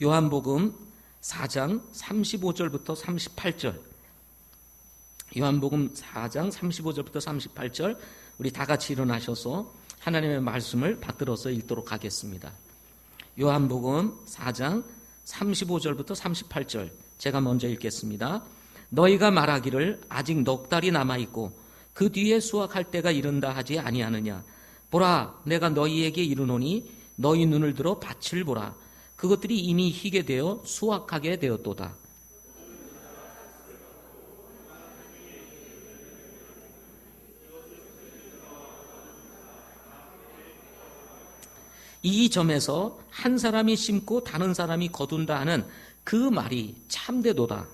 요한복음 4장 35절부터 38절. 요한복음 4장 35절부터 38절. 우리 다 같이 일어나셔서 하나님의 말씀을 받들어서 읽도록 하겠습니다. 요한복음 4장 35절부터 38절. 제가 먼저 읽겠습니다. 너희가 말하기를 아직 넉 달이 남아있고 그 뒤에 수확할 때가 이른다 하지 아니하느냐. 보라, 내가 너희에게 이르노니 너희 눈을 들어 밭을 보라. 그것들이 이미 희게 되어 수확하게 되었도다. 이 점에서 한 사람이 심고 다른 사람이 거둔다 하는 그 말이 참되도다.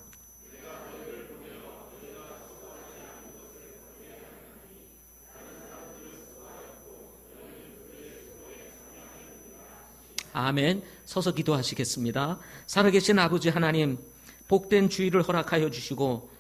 아멘. 서서 기도하시겠습니다. 살아계신 아버지 하나님, 복된 주일을 허락하여 주시고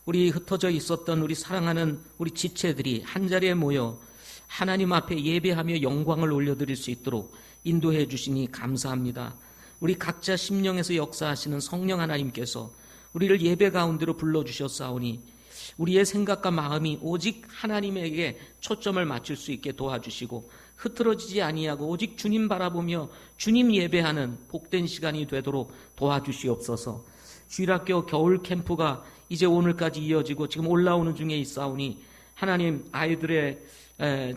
우리 흩어져 있었던 우리 사랑하는 우리 지체들이 한자리에 모여 하나님 앞에 예배하며 영광을 올려드릴 수 있도록 인도해 주시니 감사합니다. 우리 각자 심령에서 역사하시는 성령 하나님께서 우리를 예배 가운데로 불러주셨사오니 우리의 생각과 마음이 오직 하나님에게 초점을 맞출 수 있게 도와주시고 흐트러지지 아니하고 오직 주님 바라보며 주님 예배하는 복된 시간이 되도록 도와주시옵소서. 주일학교 겨울 캠프가 이제 오늘까지 이어지고 지금 올라오는 중에 있사오니 하나님 아이들의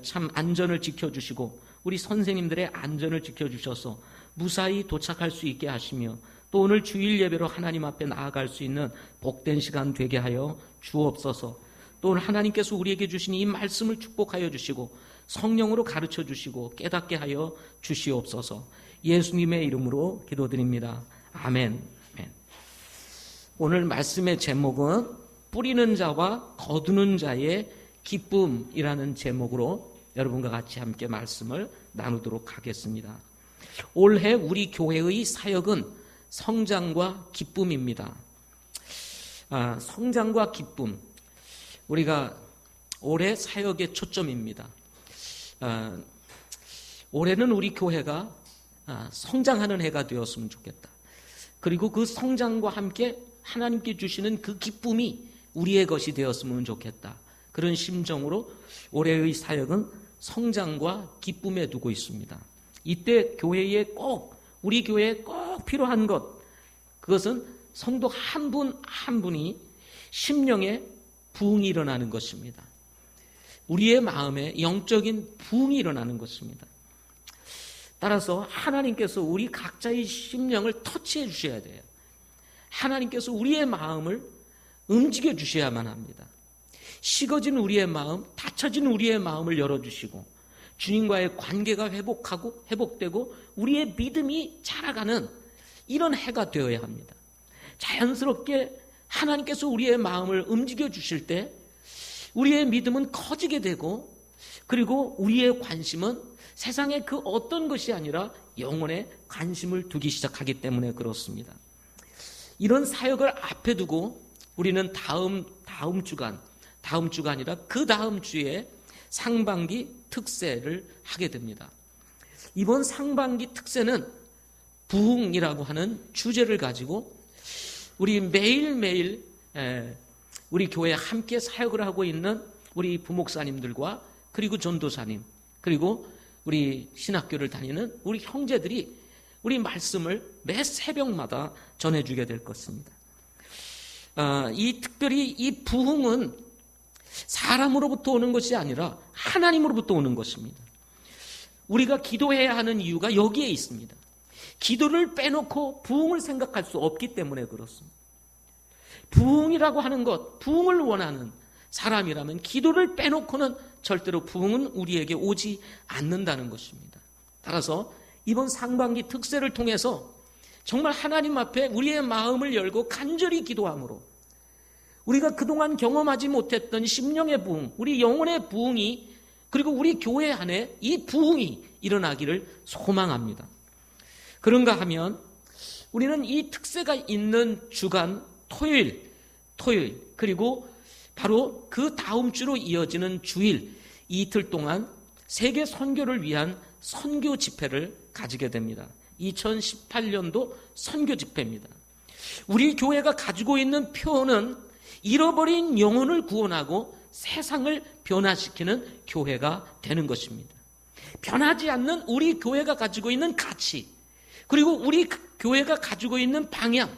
참 안전을 지켜주시고 우리 선생님들의 안전을 지켜주셔서 무사히 도착할 수 있게 하시며 또 오늘 주일 예배로 하나님 앞에 나아갈 수 있는 복된 시간 되게 하여 주옵소서. 또 오늘 하나님께서 우리에게 주신 이 말씀을 축복하여 주시고 성령으로 가르쳐 주시고 깨닫게 하여 주시옵소서. 예수님의 이름으로 기도드립니다. 아멘. 아멘. 오늘 말씀의 제목은 뿌리는 자와 거두는 자의 기쁨이라는 제목으로 여러분과 같이 함께 말씀을 나누도록 하겠습니다. 올해 우리 교회의 사역은 성장과 기쁨입니다. 성장과 기쁨. 우리가 올해 사역의 초점입니다. 올해는 우리 교회가 성장하는 해가 되었으면 좋겠다. 그리고 그 성장과 함께 하나님께 주시는 그 기쁨이 우리의 것이 되었으면 좋겠다. 그런 심정으로 올해의 사역은 성장과 기쁨에 두고 있습니다. 이때 교회에 꼭, 우리 교회에 꼭 필요한 것, 그것은 성도 한 분 한 분이 심령의 부흥이 일어나는 것입니다. 우리의 마음에 영적인 부흥이 일어나는 것입니다. 따라서 하나님께서 우리 각자의 심령을 터치해 주셔야 돼요. 하나님께서 우리의 마음을 움직여 주셔야만 합니다. 식어진 우리의 마음, 닫혀진 우리의 마음을 열어주시고 주님과의 관계가 회복되고 우리의 믿음이 자라가는 이런 해가 되어야 합니다. 자연스럽게 하나님께서 우리의 마음을 움직여 주실 때 우리의 믿음은 커지게 되고 그리고 우리의 관심은 세상의 그 어떤 것이 아니라 영혼에 관심을 두기 시작하기 때문에 그렇습니다. 이런 사역을 앞에 두고 우리는 다음 주가 아니라 그 다음 주에 상반기 특세를 하게 됩니다. 이번 상반기 특세는 부흥이라고 하는 주제를 가지고 우리 매일매일 우리 교회에 함께 사역을 하고 있는 우리 부목사님들과 그리고 전도사님 그리고 우리 신학교를 다니는 우리 형제들이 우리 말씀을 매 새벽마다 전해주게 될 것입니다. 특별히 이 부흥은 사람으로부터 오는 것이 아니라 하나님으로부터 오는 것입니다. 우리가 기도해야 하는 이유가 여기에 있습니다. 기도를 빼놓고 부흥을 생각할 수 없기 때문에 그렇습니다. 부흥이라고 하는 것, 부흥을 원하는 사람이라면 기도를 빼놓고는 절대로 부흥은 우리에게 오지 않는다는 것입니다. 따라서 이번 상반기 특세를 통해서 정말 하나님 앞에 우리의 마음을 열고 간절히 기도함으로 우리가 그동안 경험하지 못했던 심령의 부흥, 우리 영혼의 부흥이 그리고 우리 교회 안에 이 부흥이 일어나기를 소망합니다. 그런가 하면 우리는 이 특세가 있는 주간 토요일 그리고 바로 그 다음 주로 이어지는 주일 이틀 동안 세계 선교를 위한 선교 집회를 가지게 됩니다. 2018년도 선교 집회입니다. 우리 교회가 가지고 있는 표어는 잃어버린 영혼을 구원하고 세상을 변화시키는 교회가 되는 것입니다. 변하지 않는 우리 교회가 가지고 있는 가치, 그리고 우리 교회가 가지고 있는 방향,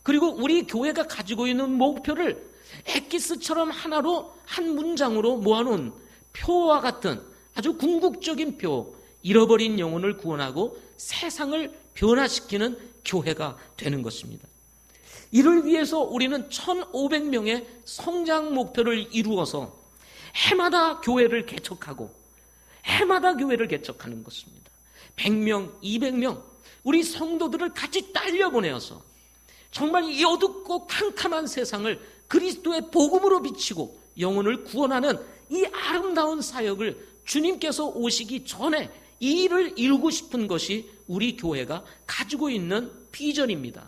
그리고 우리 교회가 가지고 있는 목표를 엑기스처럼 하나로 한 문장으로 모아놓은 표와 같은 아주 궁극적인 표, 잃어버린 영혼을 구원하고 세상을 변화시키는 교회가 되는 것입니다. 이를 위해서 우리는 1,500명의 성장 목표를 이루어서 해마다 교회를 개척하고 해마다 교회를 개척하는 것입니다. 100명, 200명 우리 성도들을 같이 딸려보내어서 정말 이 어둡고 캄캄한 세상을 그리스도의 복음으로 비치고 영혼을 구원하는 이 아름다운 사역을 주님께서 오시기 전에 이 일을 이루고 싶은 것이 우리 교회가 가지고 있는 비전입니다.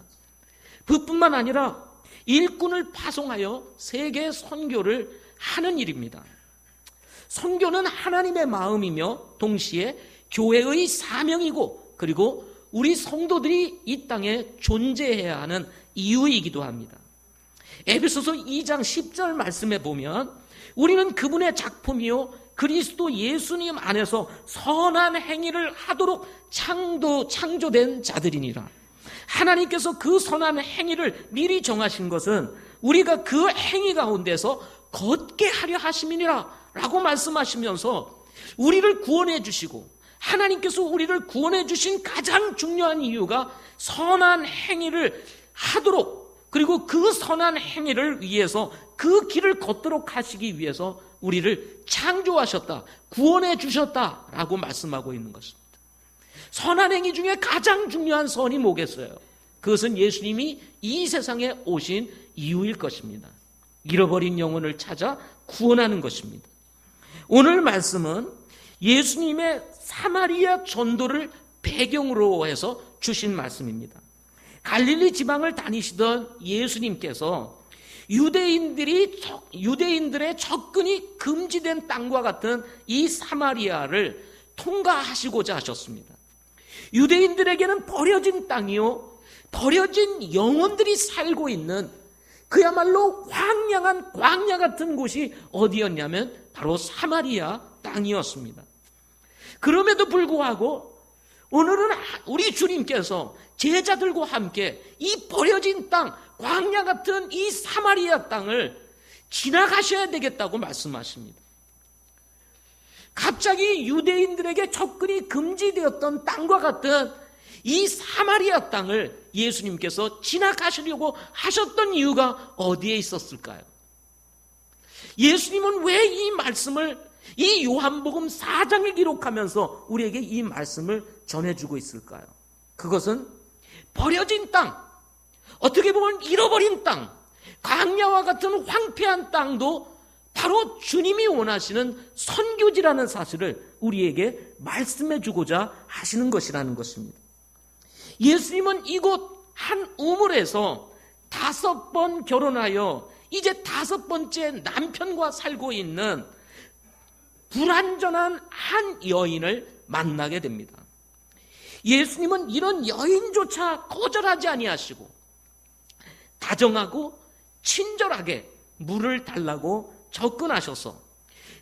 그뿐만 아니라 일꾼을 파송하여 세계 선교를 하는 일입니다. 선교는 하나님의 마음이며 동시에 교회의 사명이고 그리고 우리 성도들이 이 땅에 존재해야 하는 이유이기도 합니다. 에베소서 2장 10절 말씀에 보면 우리는 그분의 작품이요 그리스도 예수님 안에서 선한 행위를 하도록 창조된 자들이니라. 하나님께서 그 선한 행위를 미리 정하신 것은 우리가 그 행위 가운데서 걷게 하려 하심이니라 라고 말씀하시면서 우리를 구원해 주시고 하나님께서 우리를 구원해 주신 가장 중요한 이유가 선한 행위를 하도록 그리고 그 선한 행위를 위해서 그 길을 걷도록 하시기 위해서 우리를 창조하셨다, 구원해 주셨다라고 말씀하고 있는 것입니다. 선한 행위 중에 가장 중요한 선이 뭐겠어요? 그것은 예수님이 이 세상에 오신 이유일 것입니다. 잃어버린 영혼을 찾아 구원하는 것입니다. 오늘 말씀은 예수님의 사마리아 전도를 배경으로 해서 주신 말씀입니다. 갈릴리 지방을 다니시던 예수님께서 유대인들의 접근이 금지된 땅과 같은 이 사마리아를 통과하시고자 하셨습니다. 유대인들에게는 버려진 땅이요 버려진 영혼들이 살고 있는 그야말로 황량한 광야 같은 곳이 어디였냐면 바로 사마리아 땅이었습니다. 그럼에도 불구하고 오늘은 우리 주님께서 제자들과 함께 이 버려진 땅, 광야 같은 이 사마리아 땅을 지나가셔야 되겠다고 말씀하십니다. 갑자기 유대인들에게 접근이 금지되었던 땅과 같은 이 사마리아 땅을 예수님께서 지나가시려고 하셨던 이유가 어디에 있었을까요? 예수님은 왜 이 말씀을 이 요한복음 4장에 기록하면서 우리에게 이 말씀을 전해주고 있을까요? 그것은 버려진 땅, 어떻게 보면 잃어버린 땅, 광야와 같은 황폐한 땅도 바로 주님이 원하시는 선교지라는 사실을 우리에게 말씀해 주고자 하시는 것이라는 것입니다. 예수님은 이곳 한 우물에서 5번 결혼하여 이제 5번째 남편과 살고 있는 불완전한 한 여인을 만나게 됩니다. 예수님은 이런 여인조차 거절하지 아니하시고 다정하고 친절하게 물을 달라고 접근하셔서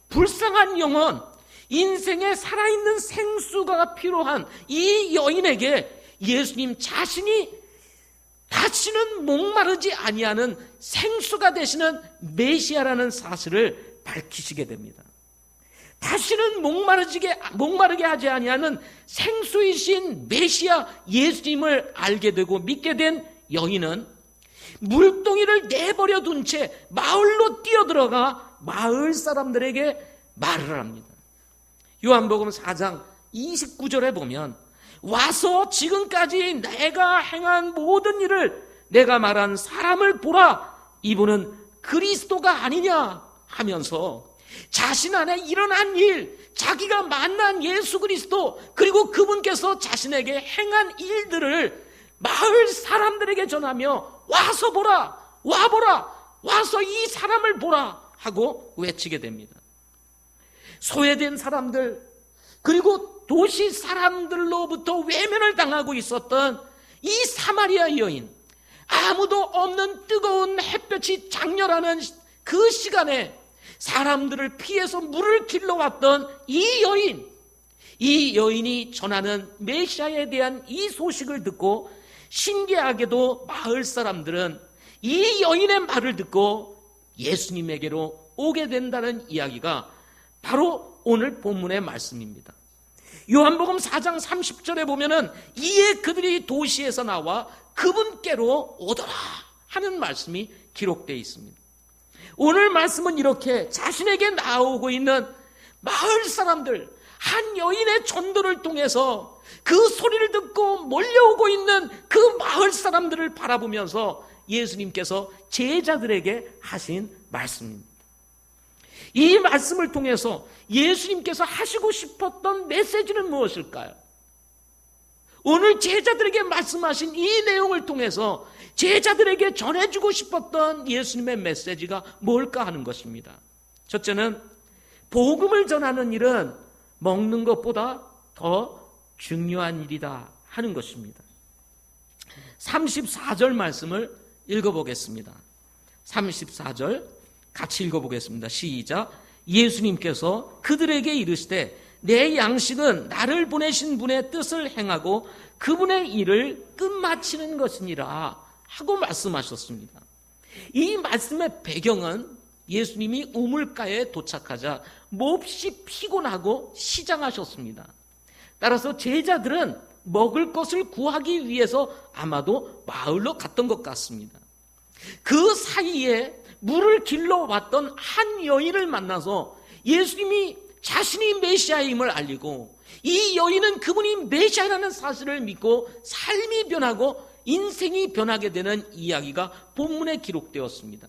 불쌍한 영혼, 인생에 살아있는 생수가 필요한 이 여인에게 예수님 자신이 다시는 목마르지 아니하는 생수가 되시는 메시아라는 사실을 밝히시게 됩니다. 다시는 목마르게 하지 아니하는 생수이신 메시아 예수님을 알게 되고 믿게 된 여인은 물동이를 내버려 둔 채 마을로 뛰어들어가 마을 사람들에게 말을 합니다. 요한복음 4장 29절에 보면 와서 지금까지 내가 행한 모든 일을 내가 말한 사람을 보라, 이분은 그리스도가 아니냐 하면서 자신 안에 일어난 일, 자기가 만난 예수 그리스도, 그리고 그분께서 자신에게 행한 일들을 마을 사람들에게 전하며 와서 보라, 와보라, 와서 이 사람을 보라 하고 외치게 됩니다. 소외된 사람들, 그리고 도시 사람들로부터 외면을 당하고 있었던 이 사마리아 여인, 아무도 없는 뜨거운 햇볕이 장렬하는 그 시간에 사람들을 피해서 물을 길러왔던 이 여인이 전하는 메시아에 대한 이 소식을 듣고, 신기하게도 마을 사람들은 이 여인의 말을 듣고 예수님에게로 오게 된다는 이야기가 바로 오늘 본문의 말씀입니다. 요한복음 4장 30절에 보면은 이에 그들이 도시에서 나와 그분께로 오더라 하는 말씀이 기록되어 있습니다. 오늘 말씀은 이렇게 자신에게 나오고 있는 마을 사람들, 한 여인의 전도를 통해서 그 소리를 듣고 몰려오고 있는 그 마을 사람들을 바라보면서 예수님께서 제자들에게 하신 말씀입니다. 이 말씀을 통해서 예수님께서 하시고 싶었던 메시지는 무엇일까요? 오늘 제자들에게 말씀하신 이 내용을 통해서 제자들에게 전해주고 싶었던 예수님의 메시지가 뭘까 하는 것입니다. 첫째는 복음을 전하는 일은 먹는 것보다 더 중요한 일이다 하는 것입니다. 34절 말씀을 읽어보겠습니다. 34절 같이 읽어보겠습니다. 시작. 예수님께서 그들에게 이르시되 내 양식은 나를 보내신 분의 뜻을 행하고 그분의 일을 끝마치는 것이니라 하고 말씀하셨습니다. 이 말씀의 배경은 예수님이 우물가에 도착하자 몹시 피곤하고 시장하셨습니다. 따라서 제자들은 먹을 것을 구하기 위해서 아마도 마을로 갔던 것 같습니다. 그 사이에 물을 길러왔던 한 여인을 만나서 예수님이 자신이 메시아임을 알리고, 이 여인은 그분이 메시아라는 사실을 믿고 삶이 변하고 인생이 변하게 되는 이야기가 본문에 기록되었습니다.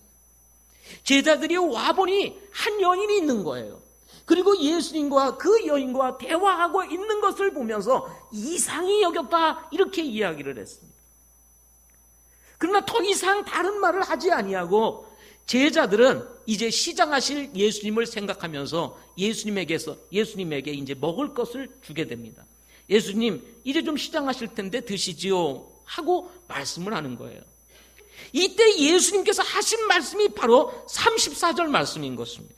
제자들이 와보니 한 여인이 있는 거예요. 그리고 예수님과 그 여인과 대화하고 있는 것을 보면서 이상히 여겼다 이렇게 이야기를 했습니다. 그러나 더 이상 다른 말을 하지 아니하고 제자들은 이제 시장하실 예수님을 생각하면서 예수님에게 이제 먹을 것을 주게 됩니다. 예수님, 이제 좀 시장하실 텐데 드시지요 하고 말씀을 하는 거예요. 이때 예수님께서 하신 말씀이 바로 34절 말씀인 것입니다.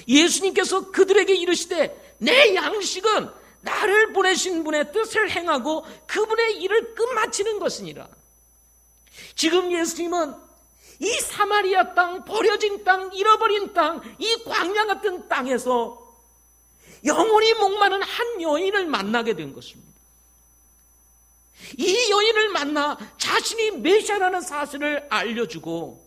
예수님께서 그들에게 이르시되 내 양식은 나를 보내신 분의 뜻을 행하고 그분의 일을 끝마치는 것이니라. 지금 예수님은 이 사마리아 땅, 버려진 땅, 잃어버린 땅, 이 광야 같은 땅에서 영원히 목마른 한 여인을 만나게 된 것입니다. 이 여인을 만나 자신이 메시아라는 사실을 알려주고,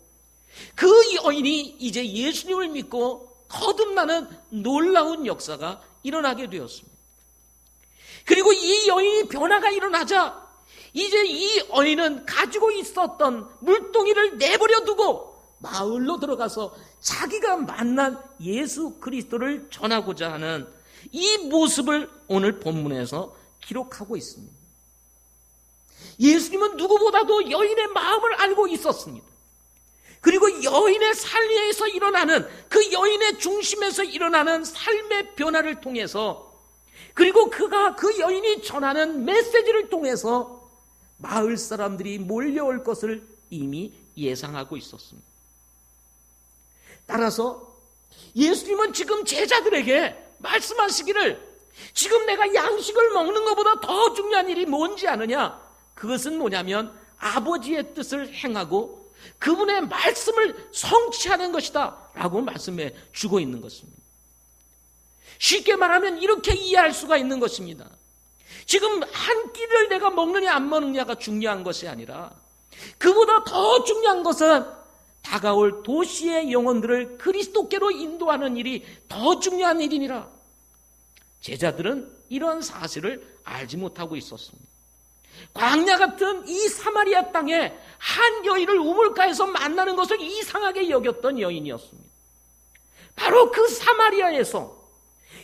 그 여인이 이제 예수님을 믿고 거듭나는 놀라운 역사가 일어나게 되었습니다. 그리고 이 여인이 변화가 일어나자 이제 이 여인은 가지고 있었던 물동이를 내버려 두고 마을로 들어가서 자기가 만난 예수 그리스도를 전하고자 하는 이 모습을 오늘 본문에서 기록하고 있습니다. 예수님은 누구보다도 여인의 마음을 알고 있었습니다. 그리고 여인의 삶에서 일어나는, 그 여인의 중심에서 일어나는 삶의 변화를 통해서, 그리고 그 여인이 전하는 메시지를 통해서 마을 사람들이 몰려올 것을 이미 예상하고 있었습니다. 따라서 예수님은 지금 제자들에게 말씀하시기를, 지금 내가 양식을 먹는 것보다 더 중요한 일이 뭔지 아느냐? 그것은 뭐냐면 아버지의 뜻을 행하고 그분의 말씀을 성취하는 것이다 라고 말씀해 주고 있는 것입니다. 쉽게 말하면 이렇게 이해할 수가 있는 것입니다. 지금 한 끼를 내가 먹느냐 안 먹느냐가 중요한 것이 아니라, 그보다 더 중요한 것은 다가올 도시의 영혼들을 그리스도께로 인도하는 일이 더 중요한 일이니라. 제자들은 이런 사실을 알지 못하고 있었습니다. 광야 같은 이 사마리아 땅에 한 여인을 우물가에서 만나는 것을 이상하게 여겼던 여인이었습니다. 바로 그 사마리아에서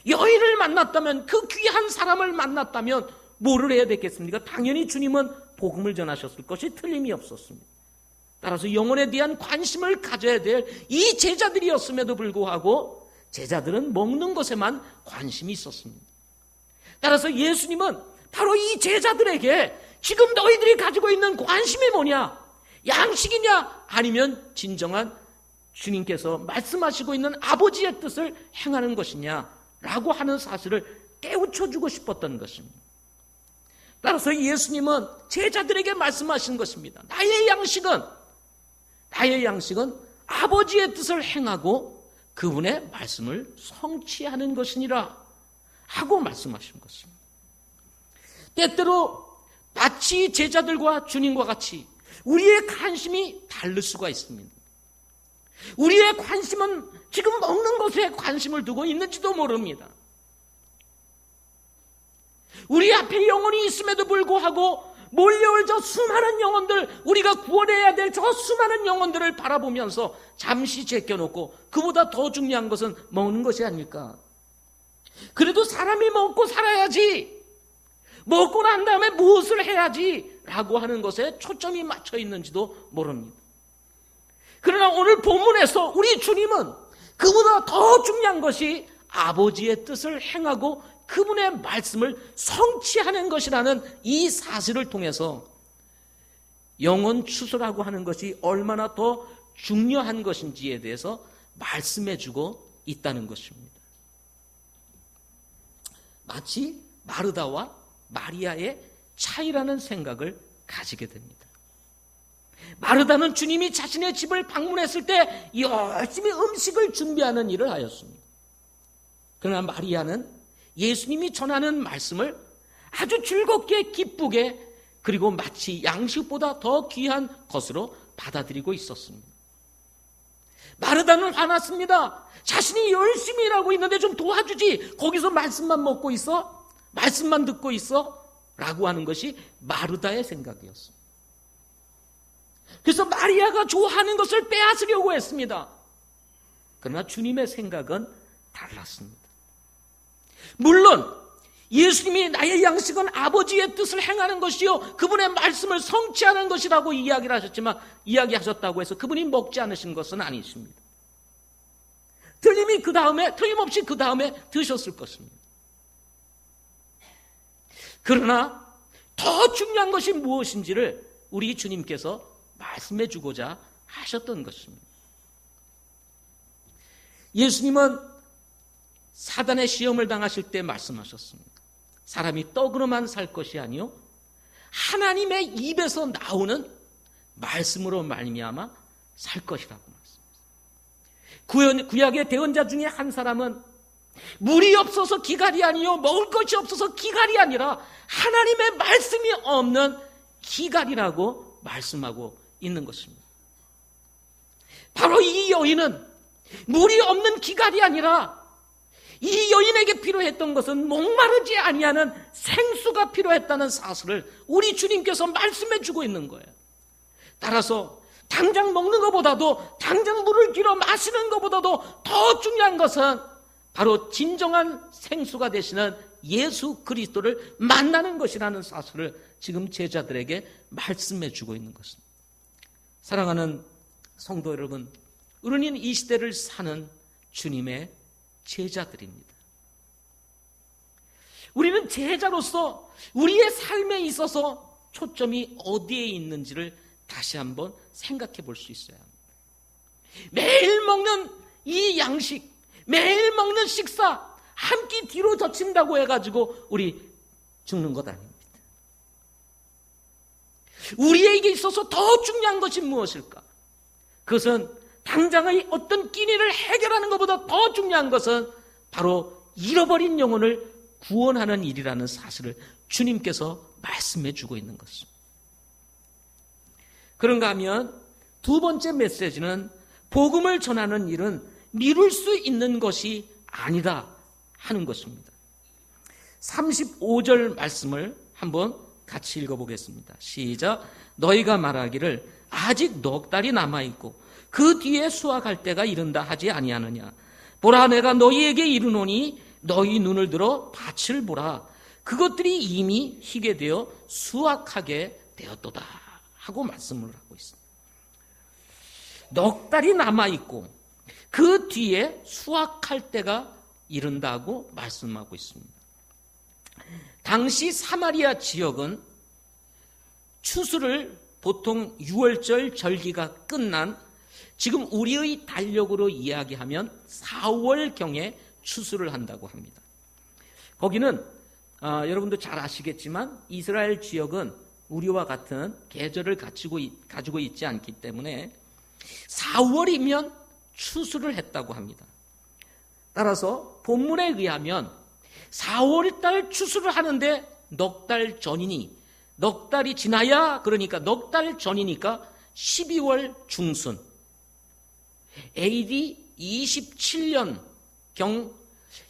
여인을 만났다면, 그 귀한 사람을 만났다면 뭐를 해야 되겠습니까? 당연히 주님은 복음을 전하셨을 것이 틀림이 없었습니다. 따라서 영혼에 대한 관심을 가져야 될 이 제자들이었음에도 불구하고 제자들은 먹는 것에만 관심이 있었습니다. 따라서 예수님은 바로 이 제자들에게 지금 너희들이 가지고 있는 관심이 뭐냐? 양식이냐? 아니면 진정한 주님께서 말씀하시고 있는 아버지의 뜻을 행하는 것이냐? 라고 하는 사실을 깨우쳐주고 싶었던 것입니다. 따라서 예수님은 제자들에게 말씀하신 것입니다. 나의 양식은 아버지의 뜻을 행하고 그분의 말씀을 성취하는 것이니라 하고 말씀하신 것입니다. 때때로 마치 제자들과 주님과 같이 우리의 관심이 다를 수가 있습니다. 우리의 관심은 지금 먹는 것에 관심을 두고 있는지도 모릅니다. 우리 앞에 영혼이 있음에도 불구하고 몰려올 저 수많은 영혼들, 우리가 구원해야 될 저 수많은 영혼들을 바라보면서 잠시 제껴놓고 그보다 더 중요한 것은 먹는 것이 아닐까. 그래도 사람이 먹고 살아야지, 먹고 난 다음에 무엇을 해야지 라고 하는 것에 초점이 맞춰 있는지도 모릅니다. 그러나 오늘 본문에서 우리 주님은 그보다 더 중요한 것이 아버지의 뜻을 행하고 그분의 말씀을 성취하는 것이라는 이 사실을 통해서 영혼 추수라고 하는 것이 얼마나 더 중요한 것인지에 대해서 말씀해주고 있다는 것입니다. 마치 마르다와 마리아의 차이라는 생각을 가지게 됩니다. 마르다는 주님이 자신의 집을 방문했을 때 열심히 음식을 준비하는 일을 하였습니다. 그러나 마리아는 예수님이 전하는 말씀을 아주 즐겁게 기쁘게 그리고 마치 양식보다 더 귀한 것으로 받아들이고 있었습니다. 마르다는 화났습니다. 자신이 열심히 일하고 있는데 좀 도와주지, 거기서 말씀만 먹고 있어? 말씀만 듣고 있어? 라고 하는 것이 마르다의 생각이었습니다. 그래서 마리아가 좋아하는 것을 빼앗으려고 했습니다. 그러나 주님의 생각은 달랐습니다. 물론 예수님이 나의 양식은 아버지의 뜻을 행하는 것이요 그분의 말씀을 성취하는 것이라고 이야기하셨다고 해서 그분이 먹지 않으신 것은 아니십니다. 틀림없이 그 다음에 드셨을 것입니다. 그러나 더 중요한 것이 무엇인지를 우리 주님께서 말씀해 주고자 하셨던 것입니다. 예수님은 사단의 시험을 당하실 때 말씀하셨습니다. 사람이 떡으로만 살 것이 아니요 하나님의 입에서 나오는 말씀으로 말미암아 살 것이라고 말씀하셨습니다. 구약의 대언자 중에 한 사람은 물이 없어서 기갈이 아니요 먹을 것이 없어서 기갈이 아니라 하나님의 말씀이 없는 기갈이라고 말씀하고 있는 것입니다. 바로 이 여인은 물이 없는 기갈이 아니라 이 여인에게 필요했던 것은 목마르지 아니하는 생수가 필요했다는 사실을 우리 주님께서 말씀해 주고 있는 거예요. 따라서 당장 먹는 것보다도 당장 물을 길어 마시는 것보다도 더 중요한 것은 바로 진정한 생수가 되시는 예수 그리스도를 만나는 것이라는 사실을 지금 제자들에게 말씀해 주고 있는 것입니다. 사랑하는 성도 여러분, 우리는 이 시대를 사는 주님의 제자들입니다. 우리는 제자로서 우리의 삶에 있어서 초점이 어디에 있는지를 다시 한번 생각해 볼 수 있어야 합니다. 매일 먹는 이 양식, 매일 먹는 식사 한 끼 뒤로 젖힌다고 해가지고 우리 죽는 것 아닙니다. 우리에게 있어서 더 중요한 것이 무엇일까? 그것은 당장의 어떤 끼니를 해결하는 것보다 더 중요한 것은 바로 잃어버린 영혼을 구원하는 일이라는 사실을 주님께서 말씀해 주고 있는 것입니다. 그런가 하면 두 번째 메시지는 복음을 전하는 일은 미룰 수 있는 것이 아니다 하는 것입니다. 35절 말씀을 한번 같이 읽어보겠습니다. 시작. 너희가 말하기를 아직 넉 달이 남아있고 그 뒤에 수확할 때가 이른다 하지 아니하느냐. 보라, 내가 너희에게 이르노니 너희 눈을 들어 밭을 보라. 그것들이 이미 희게 되어 수확하게 되었도다 하고 말씀을 하고 있습니다. 넉 달이 남아있고 그 뒤에 수확할 때가 이른다고 말씀하고 있습니다. 당시 사마리아 지역은 추수를 보통 6월절 절기가 끝난 지금 우리의 달력으로 이야기하면 4월경에 추수를 한다고 합니다. 거기는 여러분도 잘 아시겠지만 이스라엘 지역은 우리와 같은 계절을 가지고 있지 않기 때문에 4월이면 추수를 했다고 합니다. 따라서 본문에 의하면 4월달 추수를 하는데 넉 달 전이니, 넉 달이 지나야, 그러니까 넉 달 전이니까 12월 중순 AD 27년경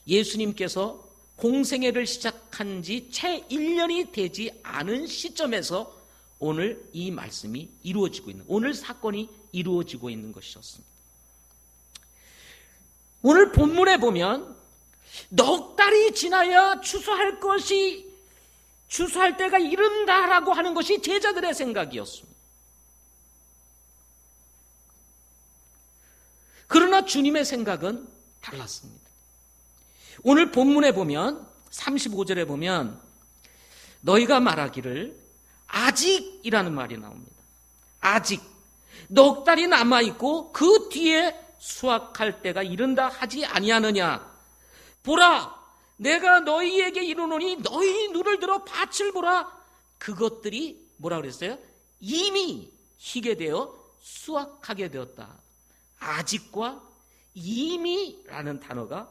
예수님께서 공생애를 시작한 지 채 1년이 되지 않은 시점에서 오늘 이 말씀이 이루어지고 있는, 오늘 사건이 이루어지고 있는 것이었습니다. 오늘 본문에 보면 넉 달이 지나야 추수할 때가 이른다라고 하는 것이 제자들의 생각이었습니다. 그러나 주님의 생각은 달랐습니다. 오늘 본문에 보면 35절에 보면 너희가 말하기를 아직이라는 말이 나옵니다. 아직 넉 달이 남아있고 그 뒤에 수확할 때가 이른다 하지 아니하느냐. 보라, 내가 너희에게 이르노니 너희 눈을 들어 밭을 보라. 그것들이 뭐라 그랬어요? 이미 희게 되어 수확하게 되었다. 아직과 이미라는 단어가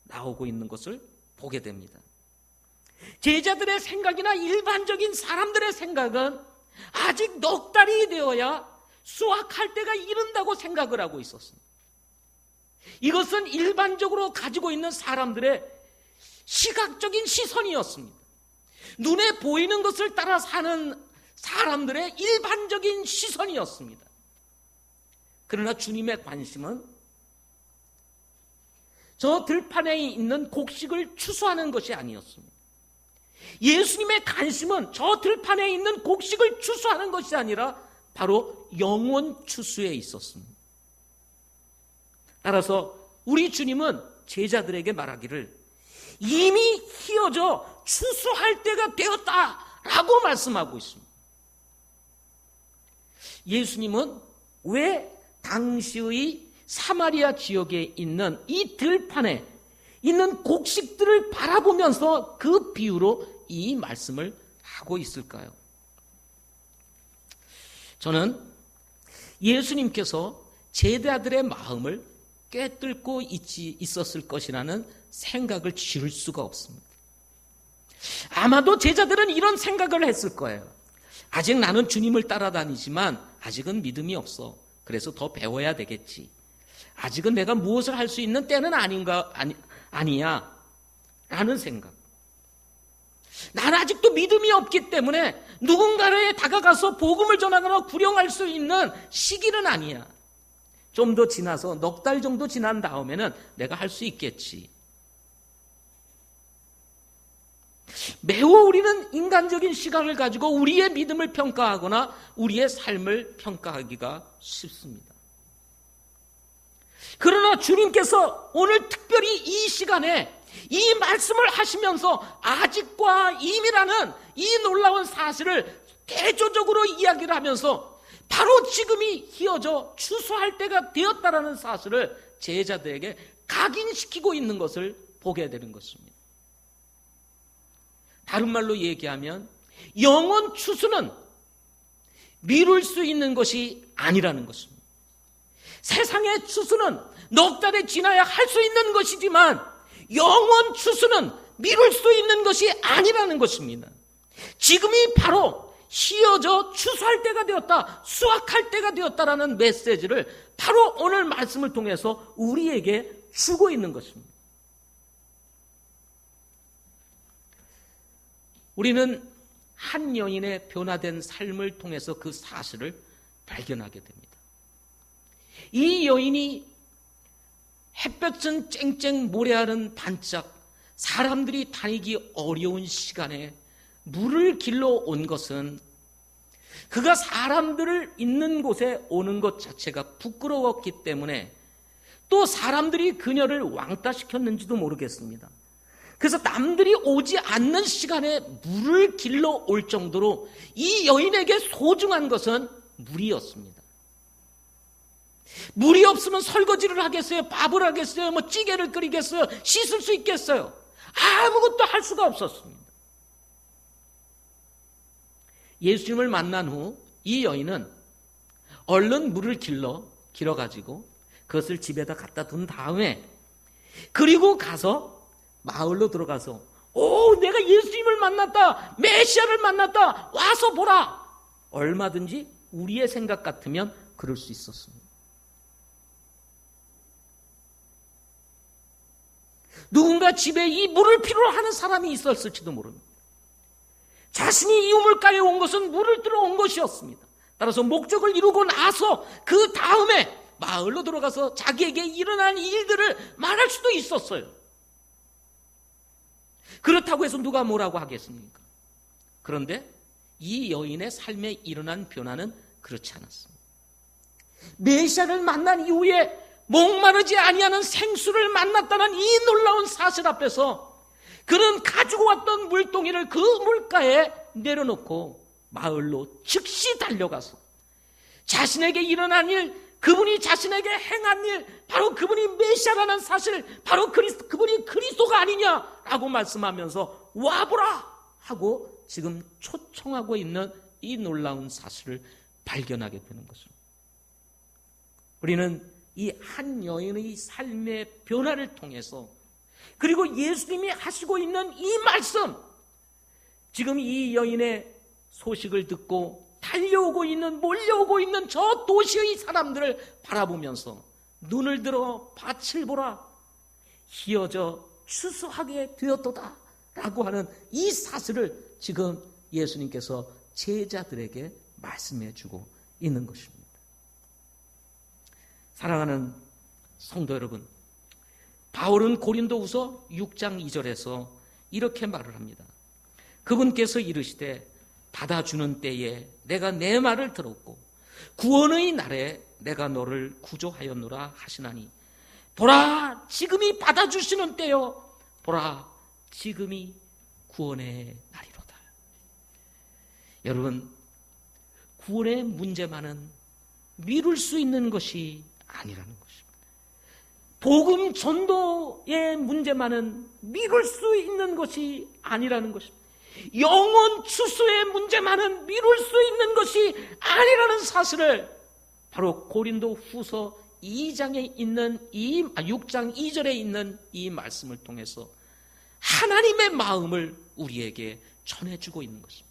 나오고 있는 것을 보게 됩니다. 제자들의 생각이나 일반적인 사람들의 생각은 아직 넉 달이 되어야 수확할 때가 이른다고 생각을 하고 있었습니다. 이것은 일반적으로 가지고 있는 사람들의 시각적인 시선이었습니다. 눈에 보이는 것을 따라 사는 사람들의 일반적인 시선이었습니다. 그러나 주님의 관심은 저 들판에 있는 곡식을 추수하는 것이 아니었습니다. 예수님의 관심은 저 들판에 있는 곡식을 추수하는 것이 아니라 바로 영혼 추수에 있었습니다. 따라서 우리 주님은 제자들에게 말하기를 이미 희어져 추수할 때가 되었다라고 말씀하고 있습니다. 예수님은 왜 당시의 사마리아 지역에 있는 이 들판에 있는 곡식들을 바라보면서 그 비유로 이 말씀을 하고 있을까요? 저는 예수님께서 제자들의 마음을 꿰뚫고 있었을 것이라는 생각을 지울 수가 없습니다. 아마도 제자들은 이런 생각을 했을 거예요. 아직 나는 주님을 따라다니지만 아직은 믿음이 없어. 그래서 더 배워야 되겠지. 아직은 내가 무엇을 할 수 있는 때는 아니야 라는 생각. 나는 아직도 믿음이 없기 때문에 누군가에 다가가서 복음을 전하거나 구령할 수 있는 시기는 아니야. 좀 더 지나서 넉 달 정도 지난 다음에는 내가 할 수 있겠지. 매우 우리는 인간적인 시각을 가지고 우리의 믿음을 평가하거나 우리의 삶을 평가하기가 쉽습니다. 그러나 주님께서 오늘 특별히 이 시간에 이 말씀을 하시면서 아직과 이미라는 이 놀라운 사실을 대조적으로 이야기를 하면서 바로 지금이 희어져 추수할 때가 되었다라는 사실을 제자들에게 각인시키고 있는 것을 보게 되는 것입니다. 다른 말로 얘기하면 영혼 추수는 미룰 수 있는 것이 아니라는 것입니다. 세상의 추수는 넉 달에 지나야 할 수 있는 것이지만 영혼 추수는 미룰 수 있는 것이 아니라는 것입니다. 지금이 바로 희어져 추수할 때가 되었다, 수확할 때가 되었다라는 메시지를 바로 오늘 말씀을 통해서 우리에게 주고 있는 것입니다. 우리는 한 여인의 변화된 삶을 통해서 그 사실을 발견하게 됩니다. 이 여인이 햇볕은 쨍쨍 모래알은 반짝 사람들이 다니기 어려운 시간에 물을 길러 온 것은 그가 사람들을 있는 곳에 오는 것 자체가 부끄러웠기 때문에 또 사람들이 그녀를 왕따시켰는지도 모르겠습니다. 그래서 남들이 오지 않는 시간에 물을 길러 올 정도로 이 여인에게 소중한 것은 물이었습니다. 물이 없으면 설거지를 하겠어요? 밥을 하겠어요? 찌개를 끓이겠어요? 씻을 수 있겠어요? 아무것도 할 수가 없었습니다. 예수님을 만난 후 이 여인은 얼른 물을 길어가지고 그것을 집에다 갖다 둔 다음에 그리고 가서 마을로 들어가서 내가 예수님을 만났다, 메시아를 만났다, 와서 보라. 얼마든지 우리의 생각 같으면 그럴 수 있었습니다. 누군가 집에 이 물을 필요로 하는 사람이 있었을지도 모릅니다. 자신이 이 우물가에 온 것은 물을 들어 온 것이었습니다. 따라서 목적을 이루고 나서 그 다음에 마을로 들어가서 자기에게 일어난 일들을 말할 수도 있었어요. 그렇다고 해서 누가 뭐라고 하겠습니까? 그런데 이 여인의 삶에 일어난 변화는 그렇지 않았습니다. 메시아를 만난 이후에 목마르지 아니하는 생수를 만났다는 이 놀라운 사실 앞에서 그는 가지고 왔던 물동이를 그 물가에 내려놓고 마을로 즉시 달려가서 자신에게 일어난 일, 그분이 자신에게 행한 일, 바로 그분이 메시아라는 사실, 바로 그분이 그리스도가 아니냐라고 말씀하면서 와보라 하고 지금 초청하고 있는 이 놀라운 사실을 발견하게 되는 것입니다. 우리는 이 한 여인의 삶의 변화를 통해서 그리고 예수님이 하시고 있는 이 말씀, 지금 이 여인의 소식을 듣고 몰려오고 있는 저 도시의 사람들을 바라보면서 눈을 들어 밭을 보라, 희어져 추수하게 되었도다 라고 하는 이 사실을 지금 예수님께서 제자들에게 말씀해 주고 있는 것입니다. 사랑하는 성도 여러분, 바울은 고린도후서 6장 2절에서 이렇게 말을 합니다. 그분께서 이르시되 받아주는 때에 내가 내 말을 들었고 구원의 날에 내가 너를 구조하였노라 하시나니 보라 지금이 받아주시는 때요, 보라 지금이 구원의 날이로다. 여러분, 구원의 문제만은 미룰 수 있는 것이 아니라는 것입니다. 복음 전도의 문제만은 미룰 수 있는 것이 아니라는 것입니다. 영혼 추수의 문제만은 미룰 수 있는 것이 아니라는 사실을 바로 고린도 후서 2장에 있는 6장 2절에 있는 이 말씀을 통해서 하나님의 마음을 우리에게 전해주고 있는 것입니다.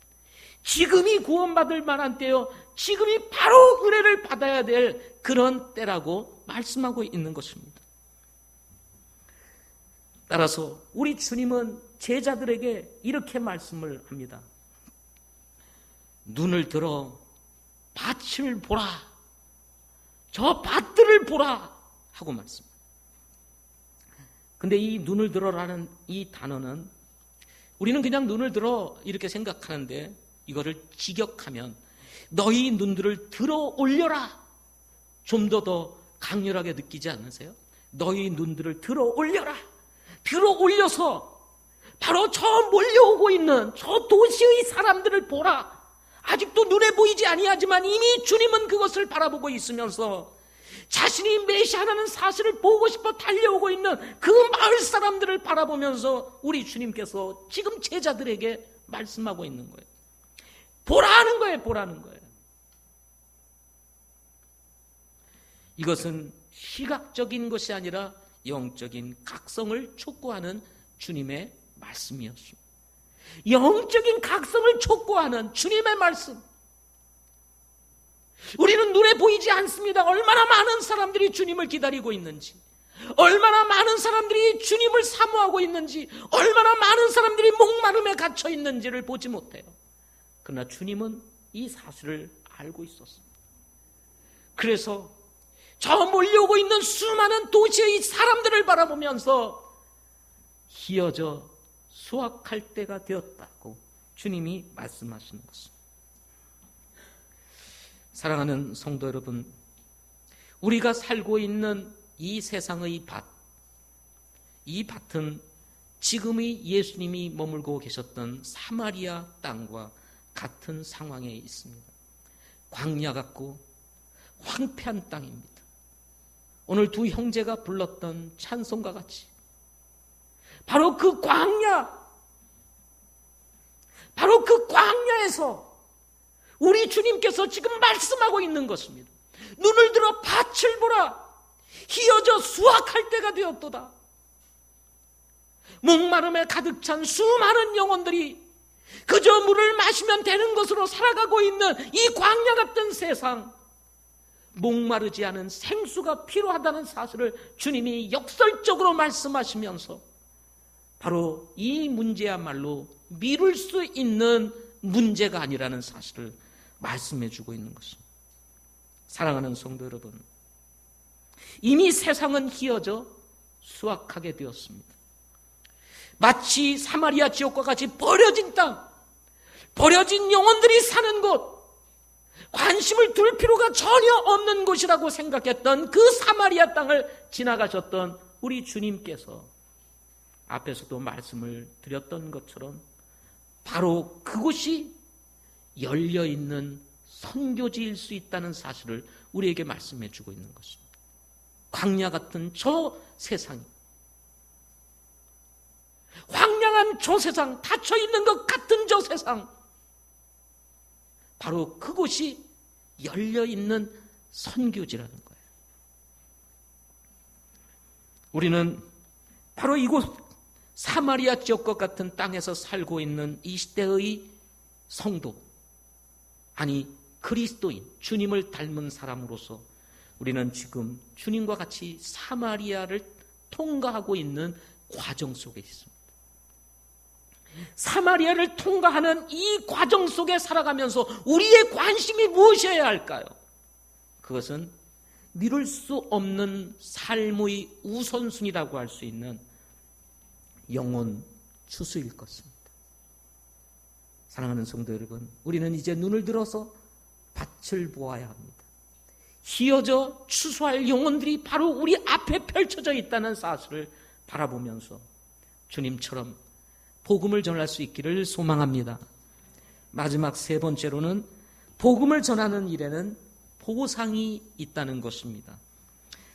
지금이 구원받을 만한 때요, 지금이 바로 은혜를 받아야 될 그런 때라고 말씀하고 있는 것입니다. 따라서 우리 주님은 제자들에게 이렇게 말씀을 합니다. 눈을 들어 밭을 보라, 저 밭들을 보라 하고 말씀합니다. 근데 이 눈을 들어라는 이 단어는 우리는 그냥 눈을 들어 이렇게 생각하는데 이거를 직역하면 너희 눈들을 들어 올려라, 좀 더 강렬하게 느끼지 않으세요? 너희 눈들을 들어 올려라, 들어 올려서 바로 저 몰려오고 있는 저 도시의 사람들을 보라. 아직도 눈에 보이지 아니하지만 이미 주님은 그것을 바라보고 있으면서 자신이 메시아라는 사실을 보고 싶어 달려오고 있는 그 마을 사람들을 바라보면서 우리 주님께서 지금 제자들에게 말씀하고 있는 거예요. 보라는 거예요. 보라는 거예요. 이것은 시각적인 것이 아니라 영적인 각성을 촉구하는 주님의 말씀이었습니다. 영적인 각성을 촉구하는 주님의 말씀. 우리는 눈에 보이지 않습니다. 얼마나 많은 사람들이 주님을 기다리고 있는지, 얼마나 많은 사람들이 주님을 사모하고 있는지, 얼마나 많은 사람들이 목마름에 갇혀 있는지를 보지 못해요. 그러나 주님은 이 사실을 알고 있었습니다. 그래서 저 몰려오고 있는 수많은 도시의 사람들을 바라보면서 희어져 수확할 때가 되었다고 주님이 말씀하시는 것입니다. 사랑하는 성도 여러분, 우리가 살고 있는 이 세상의 밭, 이 밭은 지금의 예수님이 머물고 계셨던 사마리아 땅과 같은 상황에 있습니다. 광야 같고 황폐한 땅입니다. 오늘 두 형제가 불렀던 찬송과 같이 바로 그 광야에서 우리 주님께서 지금 말씀하고 있는 것입니다. 눈을 들어 밭을 보라. 휘어져 수확할 때가 되었도다. 목마름에 가득 찬 수많은 영혼들이 그저 물을 마시면 되는 것으로 살아가고 있는 이 광야 같은 세상, 목마르지 않은 생수가 필요하다는 사실을 주님이 역설적으로 말씀하시면서 바로 이 문제야말로 미룰 수 있는 문제가 아니라는 사실을 말씀해 주고 있는 것입니다. 사랑하는 성도 여러분, 이미 세상은 휘어져 수확하게 되었습니다. 마치 사마리아 지역과 같이 버려진 땅, 버려진 영혼들이 사는 곳, 관심을 둘 필요가 전혀 없는 곳이라고 생각했던 그 사마리아 땅을 지나가셨던 우리 주님께서 앞에서도 말씀을 드렸던 것처럼 바로 그곳이 열려있는 선교지일 수 있다는 사실을 우리에게 말씀해 주고 있는 것입니다. 광야 같은 저 세상이, 황량한 저 세상, 닫혀있는 것 같은 저 세상, 바로 그곳이 열려있는 선교지라는 거예요. 우리는 바로 이곳 사마리아 지역과 같은 땅에서 살고 있는 이 시대의 성도, 아니 그리스도인, 주님을 닮은 사람으로서 우리는 지금 주님과 같이 사마리아를 통과하고 있는 과정 속에 있습니다. 사마리아를 통과하는 이 과정 속에 살아가면서 우리의 관심이 무엇이어야 할까요? 그것은 미룰 수 없는 삶의 우선순위라고 할 수 있는 영혼 추수일 것입니다. 사랑하는 성도 여러분, 우리는 이제 눈을 들어서 밭을 보아야 합니다. 휘어져 추수할 영혼들이 바로 우리 앞에 펼쳐져 있다는 사실을 바라보면서 주님처럼 복음을 전할 수 있기를 소망합니다. 마지막 세 번째로는 복음을 전하는 일에는 보상이 있다는 것입니다.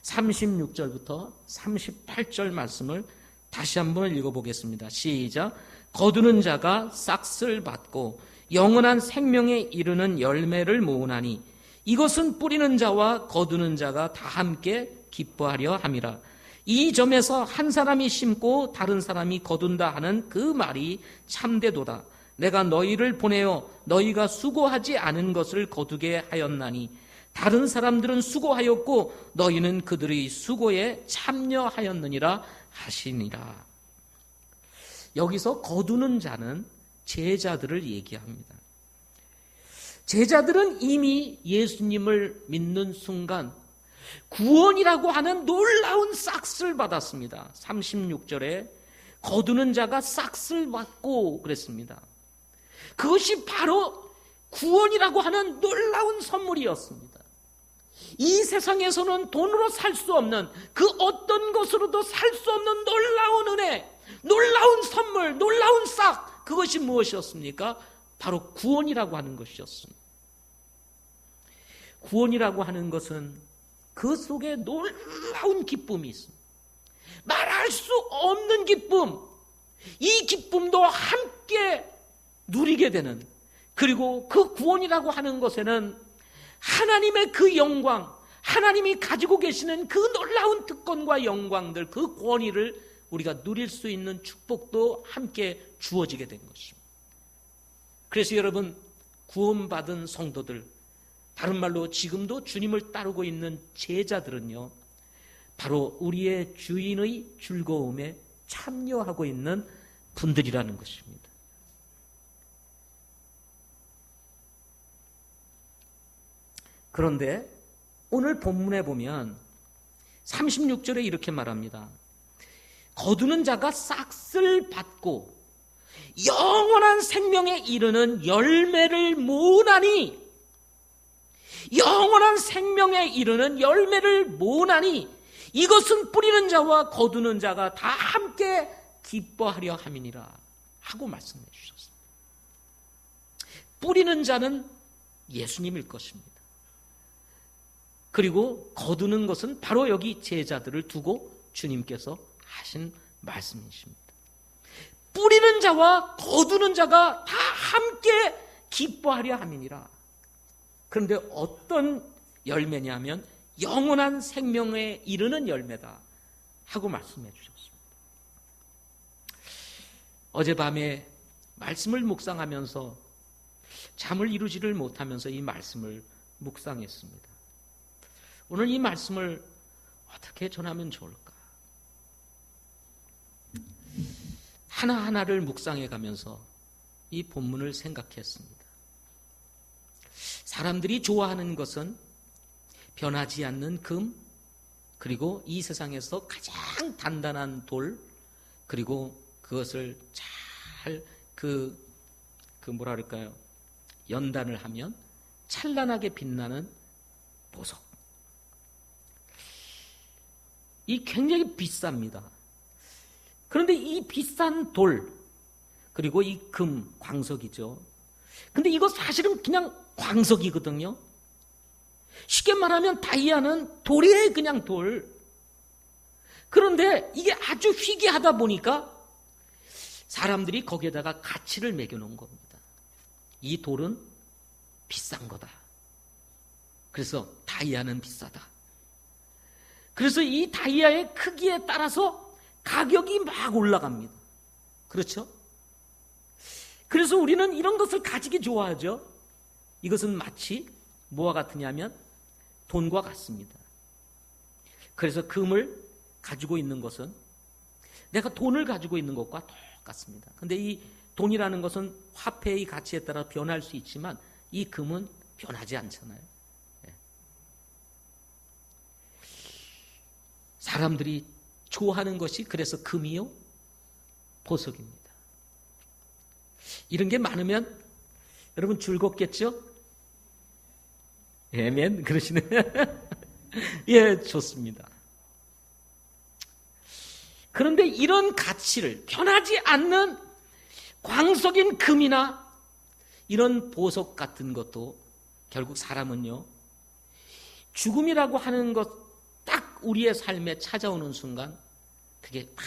36절부터 38절 말씀을 다시 한번 읽어보겠습니다. 시작. 거두는 자가 싹을 받고 영원한 생명에 이르는 열매를 모으나니 이것은 뿌리는 자와 거두는 자가 다 함께 기뻐하려 함이라. 이 점에서 한 사람이 심고 다른 사람이 거둔다 하는 그 말이 참되도다. 내가 너희를 보내어 너희가 수고하지 않은 것을 거두게 하였나니 다른 사람들은 수고하였고 너희는 그들의 수고에 참여하였느니라 하시니라. 여기서 거두는 자는 제자들을 얘기합니다. 제자들은 이미 예수님을 믿는 순간 구원이라고 하는 놀라운 싹을 받았습니다. 36절에 거두는 자가 싹을 받고 그랬습니다. 그것이 바로 구원이라고 하는 놀라운 선물이었습니다. 이 세상에서는 돈으로 살 수 없는, 그 어떤 것으로도 살 수 없는 놀라운 은혜, 놀라운 선물, 놀라운 싹, 그것이 무엇이었습니까? 바로 구원이라고 하는 것이었습니다. 구원이라고 하는 것은 그 속에 놀라운 기쁨이 있습니다. 말할 수 없는 기쁨, 이 기쁨도 함께 누리게 되는, 그리고 그 구원이라고 하는 것에는 하나님의 그 영광, 하나님이 가지고 계시는 그 놀라운 특권과 영광들, 그 권위를 우리가 누릴 수 있는 축복도 함께 주어지게 된 것입니다. 그래서 여러분, 구원받은 성도들, 다른 말로 지금도 주님을 따르고 있는 제자들은요, 바로 우리의 주인의 즐거움에 참여하고 있는 분들이라는 것입니다. 그런데 오늘 본문에 보면 36절에 이렇게 말합니다. 거두는 자가 싹을 받고 영원한 생명에 이르는 열매를 모으나니, 영원한 생명에 이르는 열매를 모으나니 이것은 뿌리는 자와 거두는 자가 다 함께 기뻐하려 함이니라 하고 말씀해 주셨습니다. 뿌리는 자는 예수님일 것입니다. 그리고 거두는 것은 바로 여기 제자들을 두고 주님께서 하신 말씀이십니다. 뿌리는 자와 거두는 자가 다 함께 기뻐하려 함이니라. 그런데 어떤 열매냐면 영원한 생명에 이르는 열매다 하고 말씀해 주셨습니다. 어젯밤에 말씀을 묵상하면서 잠을 이루지를 못하면서 이 말씀을 묵상했습니다. 오늘 이 말씀을 어떻게 전하면 좋을까? 하나하나를 묵상해 가면서 이 본문을 생각했습니다. 사람들이 좋아하는 것은 변하지 않는 금, 그리고 이 세상에서 가장 단단한 돌, 그리고 그것을 잘 뭐라 그럴까요? 연단을 하면 찬란하게 빛나는 보석. 이 굉장히 비쌉니다. 그런데 이 비싼 돌, 그리고 이 금, 광석이죠. 근데 이거 사실은 그냥 광석이거든요. 쉽게 말하면 다이아는 돌이에요, 그냥 돌. 그런데 이게 아주 희귀하다 보니까 사람들이 거기에다가 가치를 매겨놓은 겁니다. 이 돌은 비싼 거다. 그래서 다이아는 비싸다. 그래서 이 다이아의 크기에 따라서 가격이 막 올라갑니다. 그렇죠? 그래서 우리는 이런 것을 가지기 좋아하죠. 이것은 마치 뭐와 같으냐면 돈과 같습니다. 그래서 금을 가지고 있는 것은 내가 돈을 가지고 있는 것과 똑같습니다. 그런데 이 돈이라는 것은 화폐의 가치에 따라 변할 수 있지만 이 금은 변하지 않잖아요. 사람들이 좋아하는 것이 그래서 금이요? 보석입니다. 이런 게 많으면 여러분 즐겁겠죠? 아멘. 그러시네. 예, 좋습니다. 그런데 이런 가치를 변하지 않는 광석인 금이나 이런 보석 같은 것도 결국 사람은요, 죽음이라고 하는 것 딱 우리의 삶에 찾아오는 순간 그게 다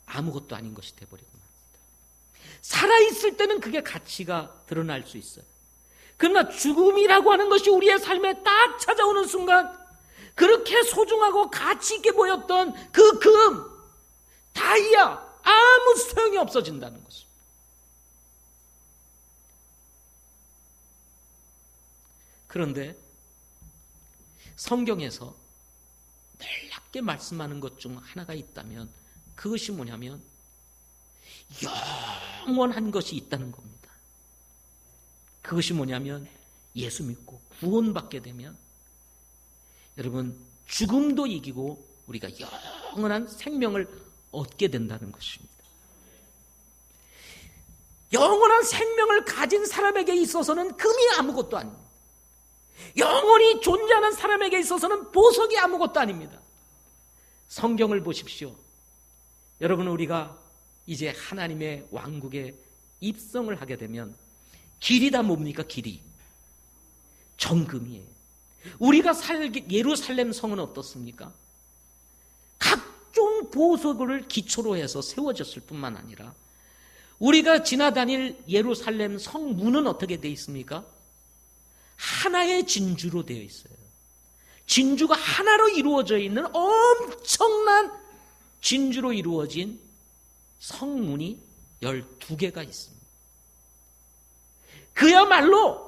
아무것도 아닌 것이 되어버리고 맙니다. 살아있을 때는 그게 가치가 드러날 수 있어요. 그러나 죽음이라고 하는 것이 우리의 삶에 딱 찾아오는 순간 그렇게 소중하고 가치 있게 보였던 그 금, 다이아, 아무 소용이 없어진다는 것입니다. 그런데 성경에서 놀랍게 말씀하는 것 중 하나가 있다면 그것이 뭐냐면 영원한 것이 있다는 겁니다. 그것이 뭐냐면 예수 믿고 구원받게 되면 여러분 죽음도 이기고 우리가 영원한 생명을 얻게 된다는 것입니다. 영원한 생명을 가진 사람에게 있어서는 금이 아무것도 아닙니다. 영원히 존재하는 사람에게 있어서는 보석이 아무것도 아닙니다. 성경을 보십시오. 여러분 우리가 이제 하나님의 왕국에 입성을 하게 되면 길이 다 뭡니까? 길이 정금이에요. 우리가 살기 예루살렘 성은 어떻습니까? 각종 보석을 기초로 해서 세워졌을 뿐만 아니라 우리가 지나다닐 예루살렘 성문은 어떻게 되어 있습니까? 하나의 진주로 되어 있어요. 진주가 하나로 이루어져 있는 엄청난 진주로 이루어진 성문이 12개가 있습니다. 그야말로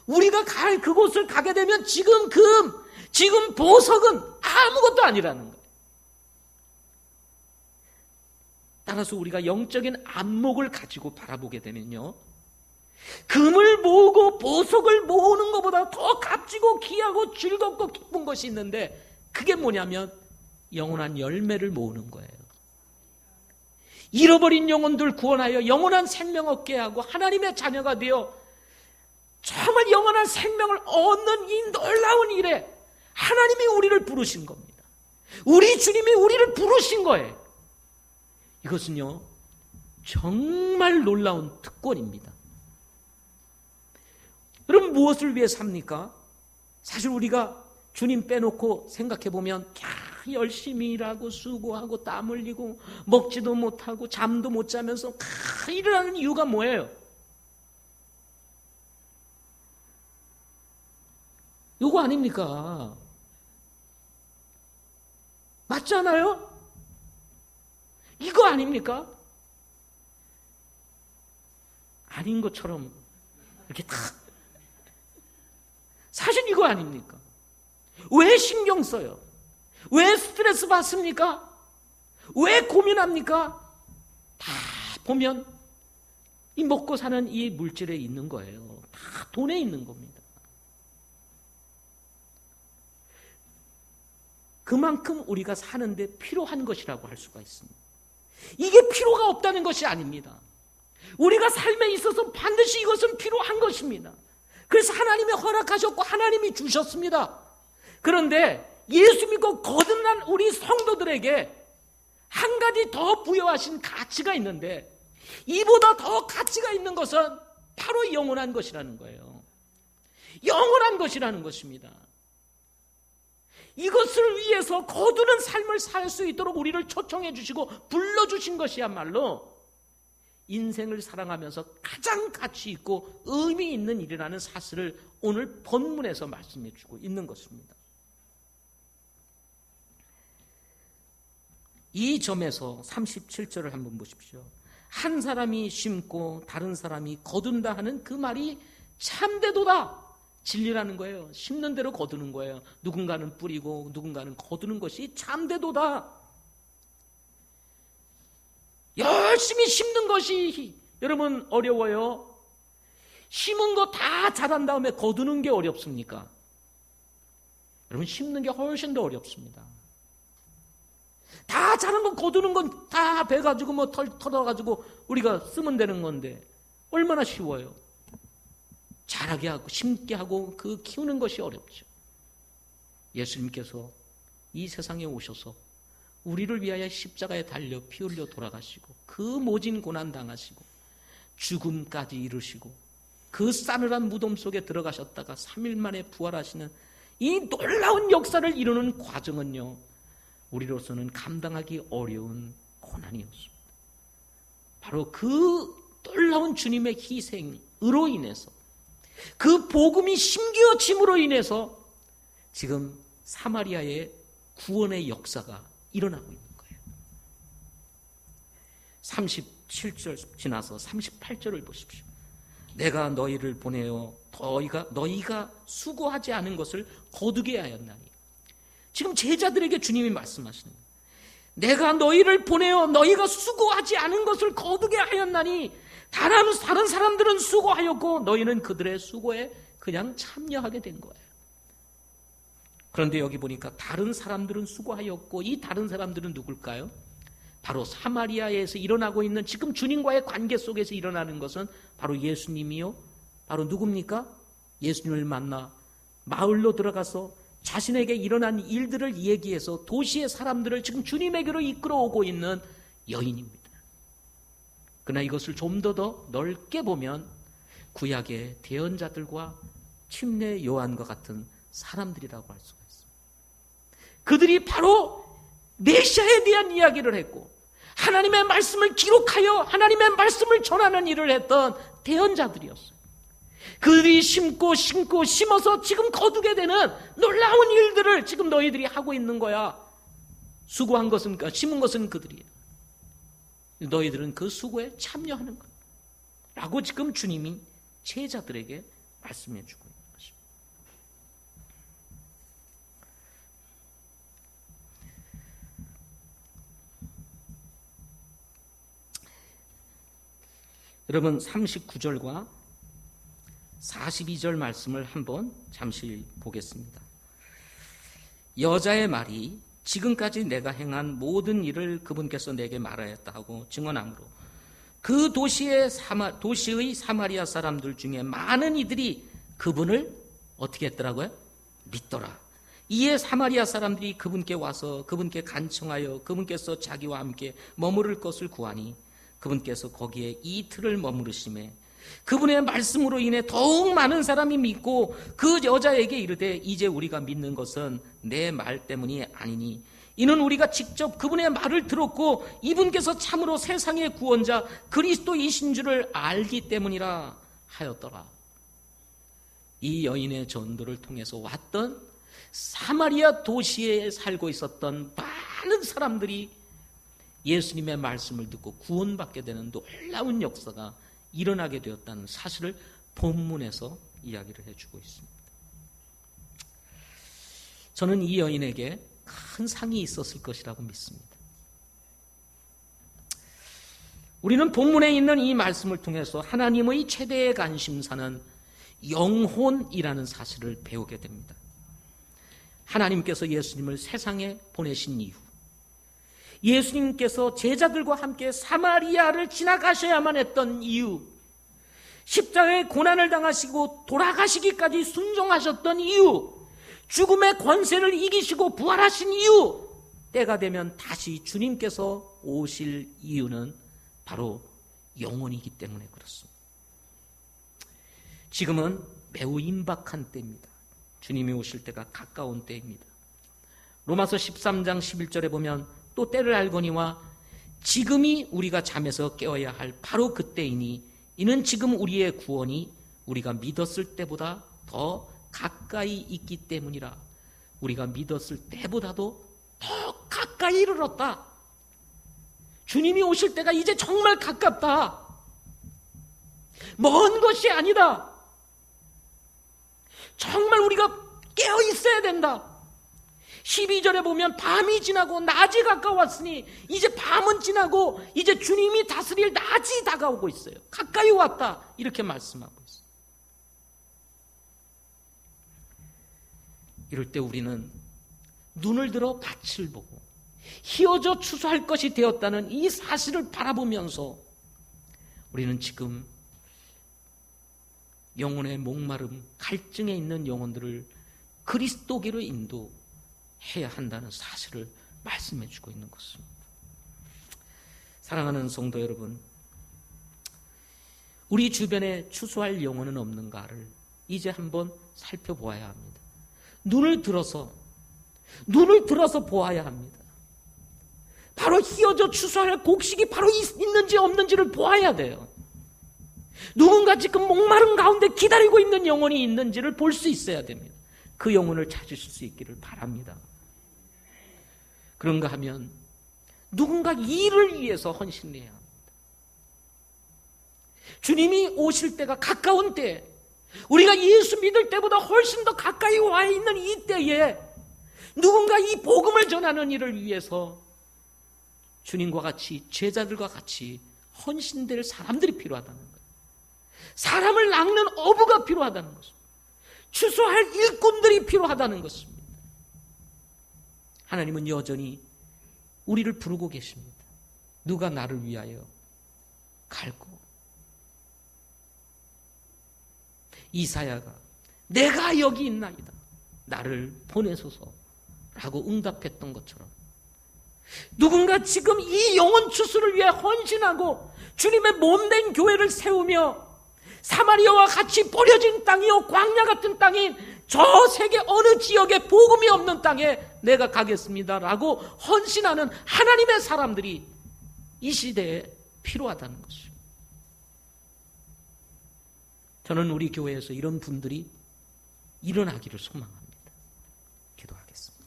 우리가 갈 그곳을 가게 되면 지금 금, 지금 보석은 아무것도 아니라는 거예요. 따라서 우리가 영적인 안목을 가지고 바라보게 되면요, 금을 모으고 보석을 모으는 것보다 더 값지고 귀하고 즐겁고 기쁜 것이 있는데 그게 뭐냐면 영원한 열매를 모으는 거예요. 잃어버린 영혼들 구원하여 영원한 생명 얻게 하고 하나님의 자녀가 되어 정말 영원한 생명을 얻는 이 놀라운 일에 하나님이 우리를 부르신 겁니다. 우리 주님이 우리를 부르신 거예요. 이것은요, 정말 놀라운 특권입니다. 여러분, 무엇을 위해 삽니까? 사실 우리가 주님 빼놓고 생각해보면 열심히 일하고 수고하고 땀 흘리고 먹지도 못하고 잠도 못 자면서 일을 하는 이유가 뭐예요? 이거 아닙니까? 맞잖아요? 이거 아닙니까? 아닌 것처럼 이렇게 다 사실 이거 아닙니까? 왜 신경 써요? 왜 스트레스 받습니까? 왜 고민합니까? 다 보면 이 먹고 사는 이 물질에 있는 거예요. 다 돈에 있는 겁니다. 그만큼 우리가 사는데 필요한 것이라고 할 수가 있습니다. 이게 필요가 없다는 것이 아닙니다. 우리가 삶에 있어서 반드시 이것은 필요한 것입니다. 그래서 하나님이 허락하셨고 하나님이 주셨습니다. 그런데 예수 믿고 거듭난 우리 성도들에게 한 가지 더 부여하신 가치가 있는데, 이보다 더 가치가 있는 것은 바로 영원한 것이라는 거예요. 영원한 것이라는 것입니다. 이것을 위해서 거두는 삶을 살 수 있도록 우리를 초청해 주시고 불러주신 것이야말로 인생을 살아가면서 가장 가치 있고 의미 있는 일이라는 사실을 오늘 본문에서 말씀해 주고 있는 것입니다. 이 점에서 37절을 한번 보십시오. 한 사람이 심고 다른 사람이 거둔다 하는 그 말이 참되도다. 진리라는 거예요. 심는 대로 거두는 거예요. 누군가는 뿌리고 누군가는 거두는 것이 참되도다. 열심히 심는 것이 여러분 어려워요? 심은 거 다 자란 다음에 거두는 게 어렵습니까? 여러분, 심는 게 훨씬 더 어렵습니다. 다 자란 거 거두는 건 다 베가지고 뭐 털어가지고 우리가 쓰면 되는 건데 얼마나 쉬워요? 자라게 하고 심게 하고 그 키우는 것이 어렵죠. 예수님께서 이 세상에 오셔서 우리를 위하여 십자가에 달려 피 흘려 돌아가시고 그 모진 고난 당하시고 죽음까지 이루시고 그 싸늘한 무덤 속에 들어가셨다가 3일 만에 부활하시는 이 놀라운 역사를 이루는 과정은요, 우리로서는 감당하기 어려운 고난이었습니다. 바로 그 놀라운 주님의 희생으로 인해서, 그 복음이 심겨짐으로 인해서 지금 사마리아의 구원의 역사가 일어나고 있는 거예요. 37절 지나서 38절을 보십시오. 내가 너희를 보내어 너희가 수고하지 않은 것을 거두게 하였나니. 지금 제자들에게 주님이 말씀하시는 거예요. 내가 너희를 보내어 너희가 수고하지 않은 것을 거두게 하였나니. 다른 사람들은 수고하였고 너희는 그들의 수고에 그냥 참여하게 된 거예요. 그런데 여기 보니까 다른 사람들은 수고하였고 이 다른 사람들은 누굴까요? 바로 사마리아에서 일어나고 있는 지금 주님과의 관계 속에서 일어나는 것은 바로 예수님이요. 바로 누굽니까? 예수님을 만나 마을로 들어가서 자신에게 일어난 일들을 얘기해서 도시의 사람들을 지금 주님에게로 이끌어오고 있는 여인입니다. 그러나 이것을 좀 더 넓게 보면 구약의 대언자들과 침례 요한과 같은 사람들이라고 할 수가 있습니다. 그들이 바로 메시아에 대한 이야기를 했고 하나님의 말씀을 기록하여 하나님의 말씀을 전하는 일을 했던 대언자들이었어요. 그들이 심고 심어서 지금 거두게 되는 놀라운 일들을 지금 너희들이 하고 있는 거야. 수고한 것은, 심은 것은 그들이야. 너희들은 그 수고에 참여하는 거야 라고 지금 주님이 제자들에게 말씀해 주고 있는 것입니다. 여러분, 39절과 42절 말씀을 한번 잠시 보겠습니다. 여자의 말이 지금까지 내가 행한 모든 일을 그분께서 내게 말하였다 하고 증언하므로 그 도시의 사마리아 사람들 중에 많은 이들이 그분을 어떻게 했더라고요? 믿더라. 이에 사마리아 사람들이 그분께 와서 그분께 간청하여 그분께서 자기와 함께 머무를 것을 구하니 그분께서 거기에 이틀을 머무르심에 그분의 말씀으로 인해 더욱 많은 사람이 믿고 그 여자에게 이르되 이제 우리가 믿는 것은 내 말 때문이 아니니 이는 우리가 직접 그분의 말을 들었고 이분께서 참으로 세상의 구원자 그리스도이신 줄을 알기 때문이라 하였더라. 이 여인의 전도를 통해서 왔던 사마리아 도시에 살고 있었던 많은 사람들이 예수님의 말씀을 듣고 구원받게 되는 놀라운 역사가 일어나게 되었다는 사실을 본문에서 이야기를 해주고 있습니다. 저는 이 여인에게 큰 상이 있었을 것이라고 믿습니다. 우리는 본문에 있는 이 말씀을 통해서 하나님의 최대의 관심사는 영혼이라는 사실을 배우게 됩니다. 하나님께서 예수님을 세상에 보내신 이유, 예수님께서 제자들과 함께 사마리아를 지나가셔야만 했던 이유, 십자가의 고난을 당하시고 돌아가시기까지 순종하셨던 이유, 죽음의 권세를 이기시고 부활하신 이유, 때가 되면 다시 주님께서 오실 이유는 바로 영혼이기 때문에 그렇습니다. 지금은 매우 임박한 때입니다. 주님이 오실 때가 가까운 때입니다. 로마서 13장 11절에 보면 또 때를 알거니와 지금이 우리가 잠에서 깨어야 할 바로 그때이니 이는 지금 우리의 구원이 우리가 믿었을 때보다 더 가까이 있기 때문이라. 우리가 믿었을 때보다도 더 가까이 이르렀다. 주님이 오실 때가 이제 정말 가깝다. 먼 것이 아니다. 정말 우리가 깨어 있어야 된다. 12절에 보면 밤이 지나고 낮이 가까웠으니 이제 밤은 지나고 이제 주님이 다스릴 낮이 다가오고 있어요. 가까이 왔다. 이렇게 말씀하고 있어요. 이럴 때 우리는 눈을 들어 밭을 보고 휘어져 추수할 것이 되었다는 이 사실을 바라보면서 우리는 지금 영혼의 목마름, 갈증에 있는 영혼들을 그리스도께로 인도해야 한다는 사실을 말씀해 주고 있는 것입니다. 사랑하는 성도 여러분, 우리 주변에 추수할 영혼은 없는가를 이제 한번 살펴보아야 합니다. 눈을 들어서 보아야 합니다. 바로 휘어져 추수할 곡식이 바로 있는지 없는지를 보아야 돼요. 누군가 지금 목마른 가운데 기다리고 있는 영혼이 있는지를 볼 수 있어야 됩니다. 그 영혼을 찾으실 수 있기를 바랍니다. 그런가 하면 누군가 일을 위해서 헌신해야 합니다. 주님이 오실 때가 가까운 때, 우리가 예수 믿을 때보다 훨씬 더 가까이 와 있는 이 때에 누군가 이 복음을 전하는 일을 위해서 주님과 같이 제자들과 같이 헌신될 사람들이 필요하다는 거예요. 사람을 낚는 어부가 필요하다는 것입니다. 추수할 일꾼들이 필요하다는 것입니다. 하나님은 여전히 우리를 부르고 계십니다. 누가 나를 위하여 갈고. 이사야가 내가 여기 있나이다. 나를 보내소서라고 응답했던 것처럼 누군가 지금 이 영혼 추수를 위해 헌신하고 주님의 몸된 교회를 세우며 사마리아와 같이 버려진 땅이요 광야 같은 땅인 저 세계 어느 지역에 복음이 없는 땅에 내가 가겠습니다라고 헌신하는 하나님의 사람들이 이 시대에 필요하다는 것입니다. 저는 우리 교회에서 이런 분들이 일어나기를 소망합니다. 기도하겠습니다.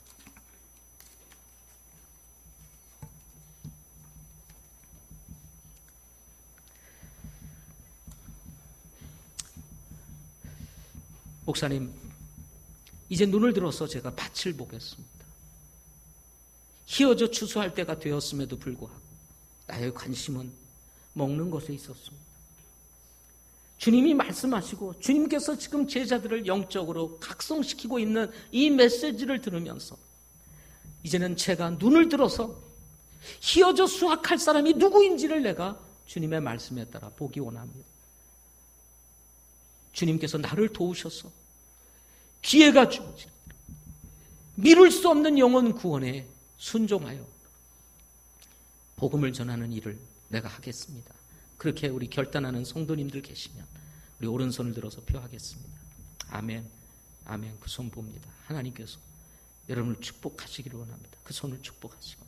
목사님, 이제 눈을 들어서 제가 밭을 보겠습니다. 휘어져 추수할 때가 되었음에도 불구하고 나의 관심은 먹는 것에 있었습니다. 주님이 말씀하시고 주님께서 지금 제자들을 영적으로 각성시키고 있는 이 메시지를 들으면서 이제는 제가 눈을 들어서 휘어져 수확할 사람이 누구인지를 내가 주님의 말씀에 따라 보기 원합니다. 주님께서 나를 도우셔서 기회가 주어진 미룰 수 없는 영혼 구원에 순종하여 복음을 전하는 일을 내가 하겠습니다. 그렇게 우리 결단하는 성도님들 계시면 우리 오른손을 들어서 표하겠습니다. 아멘. 아멘. 그 손 봅니다. 하나님께서 여러분을 축복하시기를 원합니다. 그 손을 축복하시고.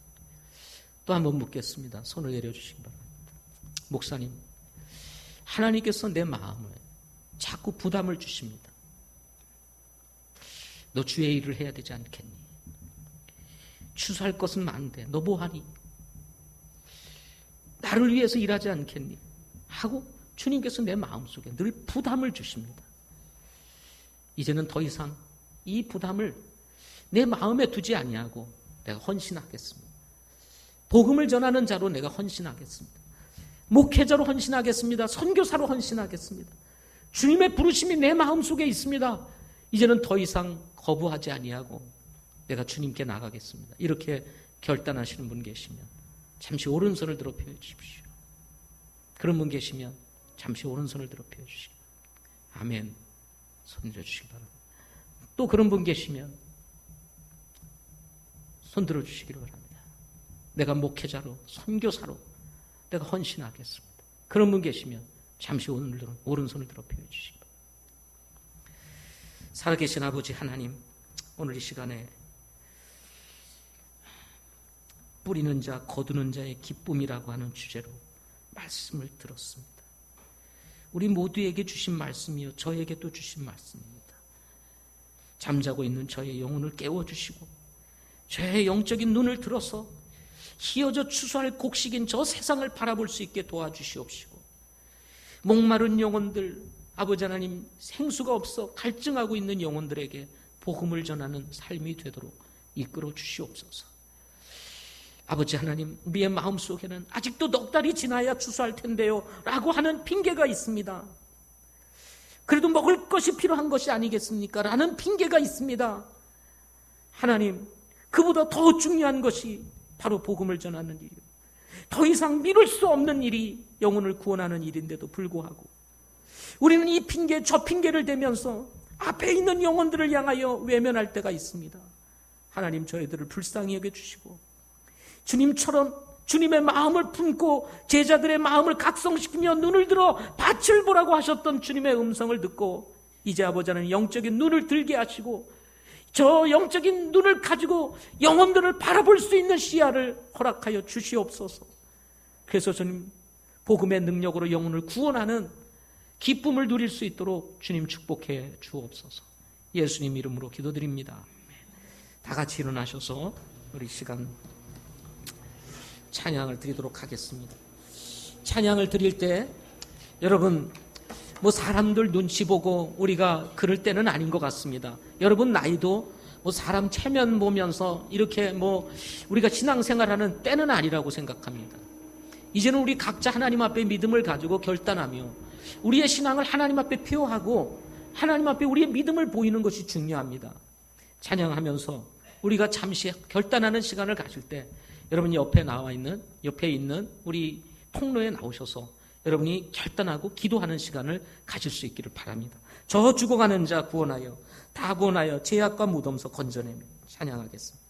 또 한번 묻겠습니다. 손을 내려주시기 바랍니다. 목사님, 하나님께서 내 마음에 자꾸 부담을 주십니다. 너 주의 일을 해야 되지 않겠니? 추수할 것은 많은데 너 뭐하니? 나를 위해서 일하지 않겠니? 하고 주님께서 내 마음속에 늘 부담을 주십니다. 이제는 더 이상 이 부담을 내 마음에 두지 아니하고 내가 헌신하겠습니다. 복음을 전하는 자로 내가 헌신하겠습니다. 목회자로 헌신하겠습니다. 선교사로 헌신하겠습니다. 주님의 부르심이 내 마음속에 있습니다. 이제는 더 이상 거부하지 아니하고 내가 주님께 나가겠습니다. 이렇게 결단하시는 분 계시면 잠시 오른손을 들어 펴주십시오. 그런 분 계시면 잠시 오른손을 들어 펴주시고 아멘. 손 들어주시기 바랍니다. 또 그런 분 계시면 손 들어주시기를 바랍니다. 내가 목회자로 선교사로 내가 헌신하겠습니다. 그런 분 계시면 잠시 오른손을 들어 펴주시기 바랍니다. 살아계신 아버지 하나님, 오늘 이 시간에 뿌리는 자, 거두는 자의 기쁨이라고 하는 주제로 말씀을 들었습니다. 우리 모두에게 주신 말씀이요 저에게도 주신 말씀입니다. 잠자고 있는 저의 영혼을 깨워주시고 저의 영적인 눈을 들어서 희어져 추수할 곡식인 저 세상을 바라볼 수 있게 도와주시옵시고 목마른 영혼들, 아버지 하나님 생수가 없어 갈증하고 있는 영혼들에게 복음을 전하는 삶이 되도록 이끌어 주시옵소서. 아버지 하나님, 우리의 마음속에는 아직도 넉 달이 지나야 추수할 텐데요 라고 하는 핑계가 있습니다. 그래도 먹을 것이 필요한 것이 아니겠습니까? 라는 핑계가 있습니다. 하나님, 그보다 더 중요한 것이 바로 복음을 전하는 일이요, 더 이상 미룰 수 없는 일이 영혼을 구원하는 일인데도 불구하고 우리는 이 핑계 저 핑계를 대면서 앞에 있는 영혼들을 향하여 외면할 때가 있습니다. 하나님, 저희들을 불쌍히 여겨주시고 주님처럼 주님의 마음을 품고 제자들의 마음을 각성시키며 눈을 들어 밭을 보라고 하셨던 주님의 음성을 듣고 이제 아버지 하나님 영적인 눈을 들게 하시고 저 영적인 눈을 가지고 영혼들을 바라볼 수 있는 시야를 허락하여 주시옵소서. 그래서 주님 복음의 능력으로 영혼을 구원하는 기쁨을 누릴 수 있도록 주님 축복해 주옵소서. 예수님 이름으로 기도드립니다. 다 같이 일어나셔서 우리 시간 찬양을 드리도록 하겠습니다. 찬양을 드릴 때 여러분 뭐 사람들 눈치 보고 우리가 그럴 때는 아닌 것 같습니다. 여러분 나이도 뭐 사람 체면 보면서 이렇게 뭐 우리가 신앙생활하는 때는 아니라고 생각합니다. 이제는 우리 각자 하나님 앞에 믿음을 가지고 결단하며 우리의 신앙을 하나님 앞에 표하고 하나님 앞에 우리의 믿음을 보이는 것이 중요합니다. 찬양하면서 우리가 잠시 결단하는 시간을 가질 때 여러분이 옆에 있는 우리 통로에 나오셔서 여러분이 결단하고 기도하는 시간을 가질 수 있기를 바랍니다. 저 죽어가는 자 구원하여 다 구원하여 죄악과 무덤서 건져내며 찬양하겠습니다.